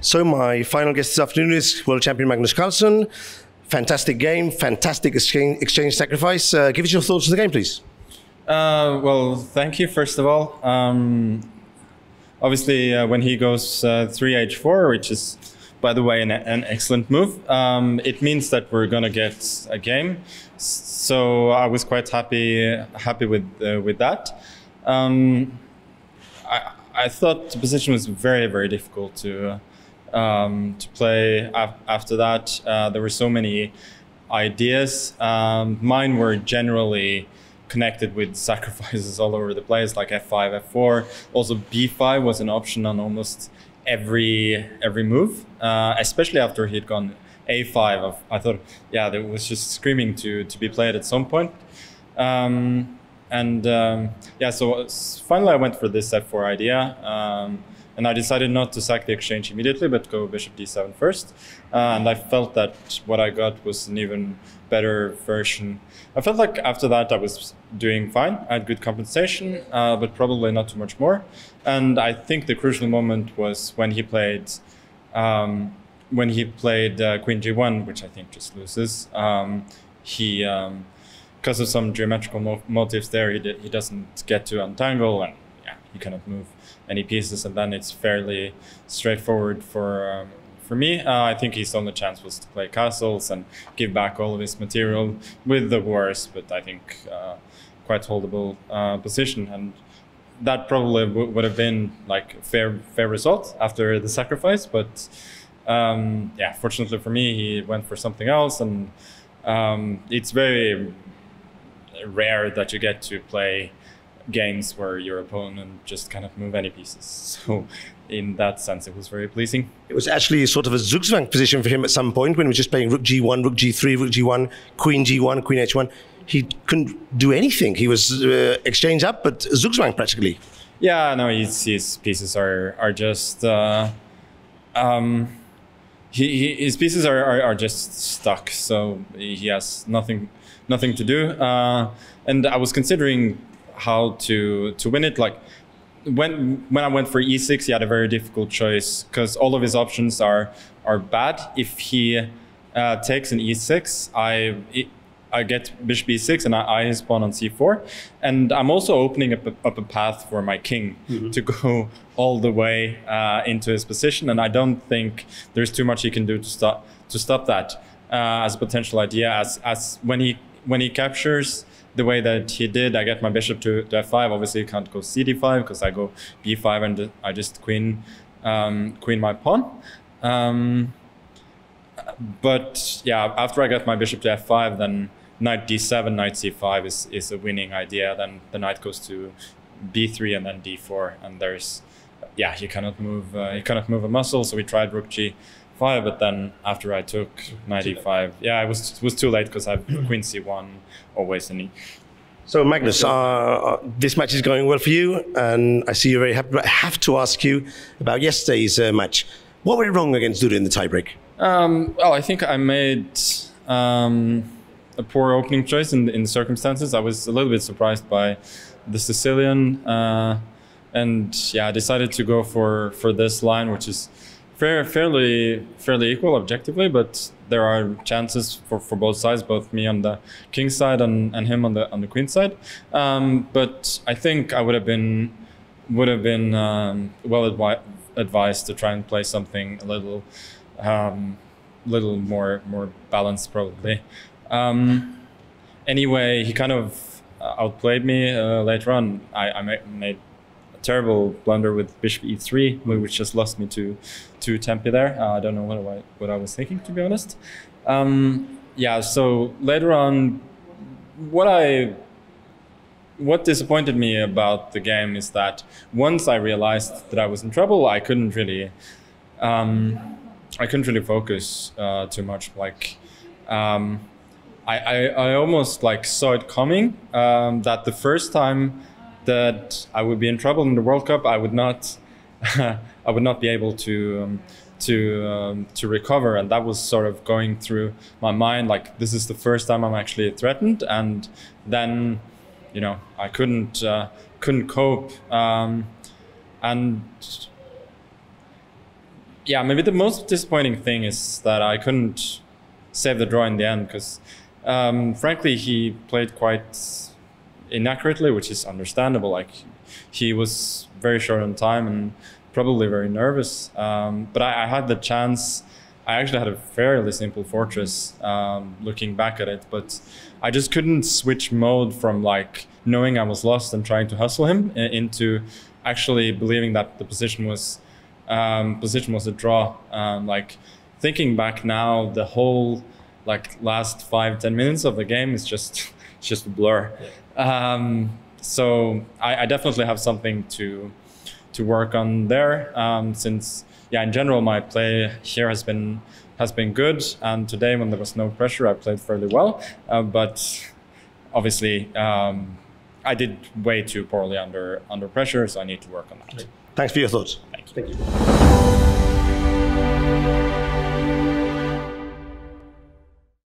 So my final guest this afternoon is world champion Magnus Carlsen. Fantastic game, fantastic exchange sacrifice. Give us your thoughts on the game, please. Well, thank you, first of all. Obviously, when he goes 3h4, which is, by the way, an excellent move, it means that we're going to get a game. So I was quite happy with that. I thought the position was very, very difficult to play after that. There were so many ideas. Mine were generally connected with sacrifices all over the place, like f5, f4. Also b5 was an option on almost every move, especially after he'd gone a5. I thought, yeah, that was just screaming to be played at some point. Yeah, so finally I went for this f4 idea, and I decided not to sack the exchange immediately, but go bishop d7 first. And I felt that what I got was an even better version. I felt like after that I was doing fine. I had good compensation, but probably not too much more. And I think the crucial moment was when he played queen g1, which I think just loses. Because of some geometrical motives there, he doesn't get to untangle, and yeah, he cannot move any pieces, and then it's fairly straightforward for me. I think his only chance was to play castles and give back all of his material with the worst, but I think quite holdable position, and that probably would have been like a fair result after the sacrifice. But yeah, fortunately for me, he went for something else, and it's very rare that you get to play games where your opponent just cannot move any pieces. So in that sense, it was very pleasing. It was actually sort of a Zugzwang position for him at some point when he was just playing rook g1, rook g3, rook g1, queen g1, queen h1. He couldn't do anything. He was exchange up, but Zugzwang practically. Yeah, no, his pieces are just his pieces are just stuck. So he has nothing to do. And I was considering how to win it. Like when I went for e6, he had a very difficult choice because all of his options are bad. If he takes an e6, I get bishop e6 and I his pawn on c4, and I'm also opening up a path for my king to go all the way into his position, and I don't think there's too much he can do to stop that as a potential idea. As when he captures the way that he did, I get my bishop to f5. Obviously, you can't go cd5 because I go b5 and I just queen my pawn. But yeah, after I get my bishop to f5, then knight d7, knight c5 is a winning idea. Then the knight goes to b3 and then d4, and there's, yeah, he cannot move a muscle. So we tried rook g5, but then after I took knight e5, yeah, it was too late because I have queen c1 always in e. So Magnus, this match is going well for you, and I see you're very happy. But I have to ask you about yesterday's match. What went wrong against Duda in the tiebreak? Well, I think I made a poor opening choice in the circumstances. I was a little bit surprised by the Sicilian, and yeah, I decided to go for this line, which is fairly equal objectively, but there are chances for both sides, both me on the king side and him on the queen side. But I think I would have been well advised to try and play something a little more balanced, probably. Anyway, he kind of outplayed me later on. I made a terrible blunder with bishop e3, which just lost me to tempi there. I don't know what I was thinking, to be honest. Yeah, so later on, what disappointed me about the game is that once I realized that I was in trouble, I couldn't really focus too much. Like I almost like saw it coming, that the first time that I would be in trouble in the World Cup, I would not be able to recover, and that was sort of going through my mind, like this is the first time I'm actually threatened, and then, you know, I couldn't cope, and Yeah, maybe the most disappointing thing is that I couldn't save the draw in the end because, frankly, he played quite inaccurately, which is understandable. Like, he was very short on time and probably very nervous. But I had the chance. I actually had a fairly simple fortress, looking back at it, but I just couldn't switch mode from like knowing I was lost and trying to hustle him into actually believing that the position was a draw. Like, thinking back now, the whole like last 5-10 minutes of the game is just it's just a blur. Yeah. So I definitely have something to work on there, since yeah, in general my play here has been good, and today when there was no pressure I played fairly well, but obviously I did way too poorly under pressure, so I need to work on that. Thanks for your thoughts. Thank you.